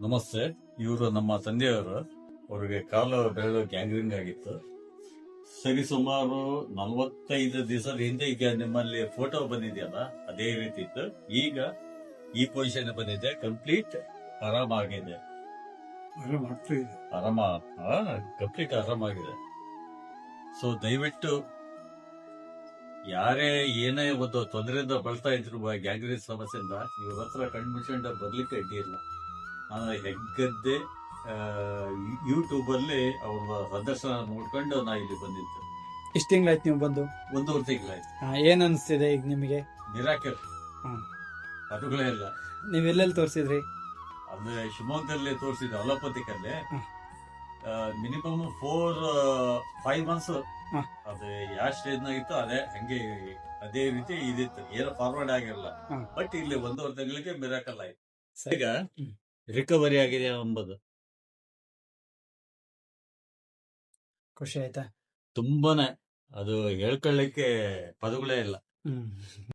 ನಮಸ್ತೆ. ಇವರು ನಮ್ಮ ತಂದೆಯವರು. ಅವ್ರಿಗೆ ಕಾಲು ಬೆರಳು ಗ್ಯಾಂಗ್ರಿಂಗ್ ಆಗಿತ್ತು. ಸರಿ ಸುಮಾರು 45 ದಿವಸದ ಹಿಂದೆ ಈಗ ನಿಮ್ಮಲ್ಲಿ ಫೋಟೋ ಬಂದಿದೆಯಲ್ಲ, ಅದೇ ರೀತಿ ಇತ್ತು. ಈಗ ಈ ಪೊಸಿಷನ್ ಬಂದಿದೆ, ಕಂಪ್ಲೀಟ್ ಆರಾಮಾಗಿದೆ. ಕಂಪ್ಲೀಟ್ ಆರಾಮಾಗಿದೆ. ಸೊ ದಯವಿಟ್ಟು ಯಾರೇ ಏನೇ ಒಂದು ತೊಂದರೆಯಿಂದ ಬಳಸ್ತಾ ಇದ್ರು ಗ್ಯಾಂಗ್ರೀನ್ ಸಮಸ್ಯೆಯಿಂದ ಇವ್ರ ಹತ್ರ ಕಣ್ಣು ಮುಚ್ಕೊಂಡು ಬರ್ಲಿಕ್ಕೆ ಅಡ್ಡಿ ಇಲ್ಲ. ನಾನು ಹೆಗ್ಗದ್ದೆ ಯೂಟ್ಯೂಬ್ ಅಲ್ಲಿ ಅವ್ರ ಸಂದರ್ಶನ ನೋಡ್ಕೊಂಡು ನಾ ಇಲ್ಲಿ ಬಂದಿದ್ದು. ಎಷ್ಟು ತಿಂಗಳಾಯ್ತು ನೀವು ಬಂದು? 1.5 ತಿಂಗಳಾಯ್ತು. ಏನ್ ಅನಿಸ್ತಿದೆ ಈಗ ನಿಮಗೆ? ಮಿರಾಕಲ್. ಹ್ಮ್. ಅದುಗಳೇ ಇಲ್ಲ. ನೀವೆಲ್ಲೆಲ್ಲಿ ತೋರಿಸಿದ್ರಿ? ಅಂದ್ರೆ ಶಿವಮೊಗ್ಗದಲ್ಲೇ ತೋರಿಸಿದ್ದು, ಅಲೋಪತಿಕಲ್ಲೇ. Minimum 4-5 months. ಅದು ಯಾವ ಸ್ಟೇಜ್ ಇತ್ತು ಅದೇ ರೀತಿ ಇದಿತ್ತು, ಏನೋ ಫಾರ್ವರ್ಡ್ ಆಗಿರಲ್ಲ. ಬಟ್ ಇಲ್ಲಿ 1.5 ತಿಂಗಳಿಗೆ ಮಿರಾಕಲ್ ಆಯ್ತು. ಈಗ ರಿಕವರಿ ಆಗಿದೆ ಎಂಬುದು ಖುಷಿ ಆಯ್ತಾ? ತುಂಬಾನೇ. ಅದು ಹೇಳ್ಕೊಳ್ಳಿಕ್ಕೆ ಪದಗಳೇ ಇಲ್ಲ.